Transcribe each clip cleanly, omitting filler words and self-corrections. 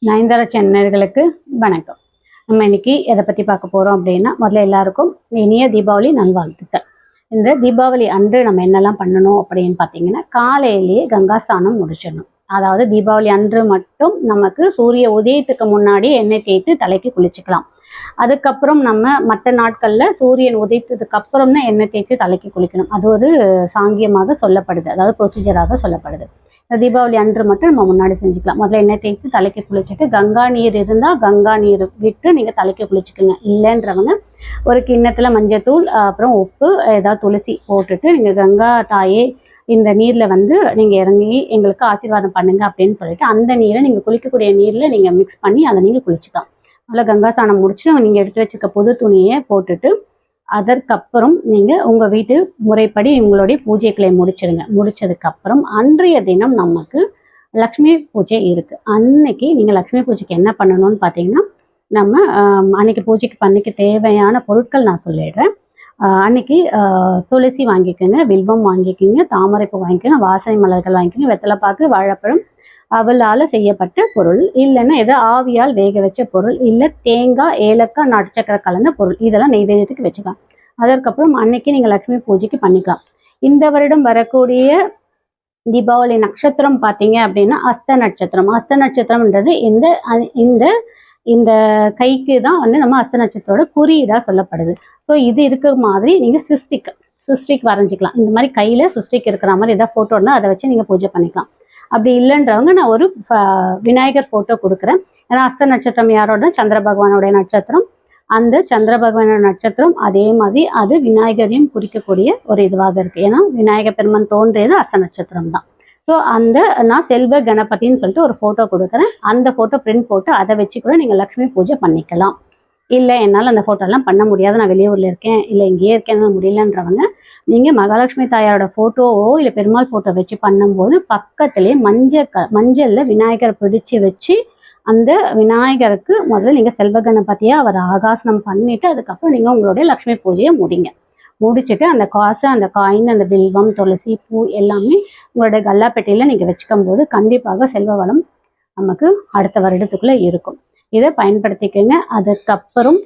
நயன்தாரா சேனல்களுக்கு வணக்கம். நம்ம இன்னைக்கு எதை பற்றி பார்க்க போகிறோம் அப்படின்னா, முதல்ல எல்லாருக்கும் இனிய தீபாவளி நல்வாழ்த்துக்கள். இந்த தீபாவளி அன்று நம்ம என்னெல்லாம் பண்ணணும் அப்படின்னு பார்த்தீங்கன்னா, காலையிலேயே கங்கா ஸ்நானம் முடிச்சிடணும். அதாவது தீபாவளி அன்று மட்டும் நமக்கு சூரிய உதயத்துக்கு முன்னாடி எண்ணெய் தேய்த்து தலைக்கு குளிச்சுக்கலாம். அதுக்கப்புறம் நம்ம மற்ற நாட்களில் சூரியன் உதைத்ததுக்கு அப்புறம் தான் எண்ணெய் தேய்ச்சி தலைக்கு குளிக்கணும். அது ஒரு சாங்கியமாக சொல்லப்படுது, அதாவது ப்ரொசீஜராக சொல்லப்படுது. இந்த தீபாவளி அன்று மட்டும் நம்ம முன்னாடி செஞ்சுக்கலாம். முதல்ல எண்ணெய் தேய்ச்சி தலைக்கு குளிச்சுட்டு, கங்கா நீர் இருந்தால் கங்கா நீர் விட்டு நீங்கள் தலைக்கு குளிச்சுக்குங்க. இல்லைன்றவங்க ஒரு கிண்ணத்தில் மஞ்சத்தூள், அப்புறம் உப்பு, ஏதாவது துளசி போட்டுட்டு நீங்கள் கங்கா தாயே இந்த நீரில் நீங்கள் இறங்கி எங்களுக்கு ஆசீர்வாதம் பண்ணுங்க அப்படின்னு சொல்லிட்டு அந்த நீரை நீங்கள் குளிக்கக்கூடிய நீரில் நீங்கள் மிக்ஸ் பண்ணி அந்த நீர் குளிச்சுக்கலாம். அதில் கங்கா ஸ்நானம் முடிச்சு நீங்கள் எடுத்து வச்சுக்க புது துணியை போட்டுட்டு, அதற்கப்புறம் நீங்கள் உங்கள் வீட்டு முறைப்படி உங்களுடைய பூஜைகளை முடிச்சிடுங்க. முடிச்சதுக்கப்புறம் அன்றைய தினம் நமக்கு லக்ஷ்மி பூஜை இருக்குது. அன்னைக்கு நீங்கள் லக்ஷ்மி பூஜைக்கு என்ன பண்ணணும்னு பார்த்தீங்கன்னா, நம்ம அன்னைக்கு பூஜைக்கு பண்ணிக்க தேவையான பொருட்கள் நான் சொல்லிடுறேன். அன்னைக்கு துளசி வாங்கிக்கோங்க, வில்வம் வாங்கிக்கோங்க, தாமரைப்பூ வாங்கிக்கோங்க, வாசனை மலர்கள் வாங்கிக்கோங்க, வெத்தலைப்பாக்கு, வாழைப்பழம், அவளால் செய்யப்பட்ட பொருள், இல்லைன்னா ஏதோ ஆவியால் வேக வச்ச பொருள், இல்லை தேங்காய், ஏலக்காய், நாட்டு சக்கரை கலந்த பொருள், இதெல்லாம் நெய்வேத்தியத்துக்கு வச்சுக்கலாம். அதற்கப்புறம் அன்னைக்கு நீங்கள் லக்ஷ்மி பூஜைக்கு பண்ணிக்கலாம். இந்த வருடம் வரக்கூடிய தீபாவளி நட்சத்திரம் பார்த்தீங்க அப்படின்னா அஸ்த நட்சத்திரம். அஸ்த நட்சத்திரம்ன்றது இந்த இந்த கைக்கு தான் நம்ம அஸ்த நட்சத்திரோட குறியீடாக சொல்லப்படுது. ஸோ இது இருக்கிற மாதிரி நீங்கள் சுஸ்டிக் வரைஞ்சிக்கலாம். இந்த மாதிரி கையில் சுஸ்டிக் இருக்கிற மாதிரி ஏதாவது ஃபோட்டோ இருந்தால் அதை வச்சு நீங்கள் பூஜை பண்ணிக்கலாம். அப்படி இல்லைன்றவங்க நான் ஒரு விநாயகர் ஃபோட்டோ கொடுக்குறேன். ஏன்னா அஸ்த நட்சத்திரம் யாரோட, சந்திர பகவானுடைய நட்சத்திரம். அந்த சந்திர பகவானோட நட்சத்திரம் அதே மாதிரி அது விநாயகரையும் குறிக்கக்கூடிய ஒரு இதுவாக இருக்குது. ஏன்னா விநாயகர் பெருமான் தோன்றியது அஸ்த நட்சத்திரம் தான். ஸோ நான் செல்வ கணபதின்னு சொல்லிட்டு ஒரு ஃபோட்டோ கொடுக்குறேன். அந்த ஃபோட்டோ பிரிண்ட் போட்டு அதை வச்சு கூட நீங்கள் லக்ஷ்மி பூஜை பண்ணிக்கலாம். இல்லை என்னால் அந்த ஃபோட்டோலாம் பண்ண முடியாது, நான் வெளியூரில் இருக்கேன், இல்லை இங்கேயே இருக்கேன்னு முடியலன்றவங்க நீங்கள் மகாலட்சுமி தாயாரோட ஃபோட்டோவோ இல்லை பெருமாள் ஃபோட்டோ வச்சு பண்ணும்போது பக்கத்துலேயே மஞ்சளில் விநாயகரை பிடிச்சி வச்சு அந்த விநாயகருக்கு முதல்ல நீங்கள் செல்வ கணபதியாக அவர் ஆகாசனம் பண்ணிவிட்டு அதுக்கப்புறம் நீங்கள் உங்களுடைய லக்ஷ்மி பூஜையை முடிச்சுட்டு அந்த காசு, அந்த காயின், அந்த வில்வம், துளசி பூ எல்லாமே உங்களுடைய கல்லாப்பெட்டியில் நீங்கள் வச்சுக்கும் போது கண்டிப்பாக செல்வ வளம் நமக்கு அடுத்த வருடத்துக்குள்ளே இருக்கும். இதை பயன்படுத்திக்கங்க. அதுக்கப்புறம்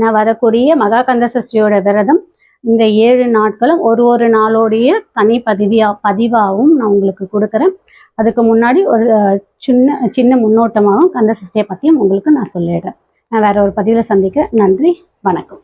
நான் வரக்கூடிய மகா கந்த சஷ்டியோட விரதம் இந்த 7 நாட்களும் ஒரு நாளோடைய தனி பதிவாகவும் நான் உங்களுக்கு கொடுக்குறேன். அதுக்கு முன்னாடி ஒரு சின்ன முன்னோட்டமாகவும் கந்த சஷ்டியை பற்றியும் உங்களுக்கு நான் சொல்லிடுறேன். நான் வேற ஒரு பதிவில் சந்திக்கிறேன். நன்றி, வணக்கம்.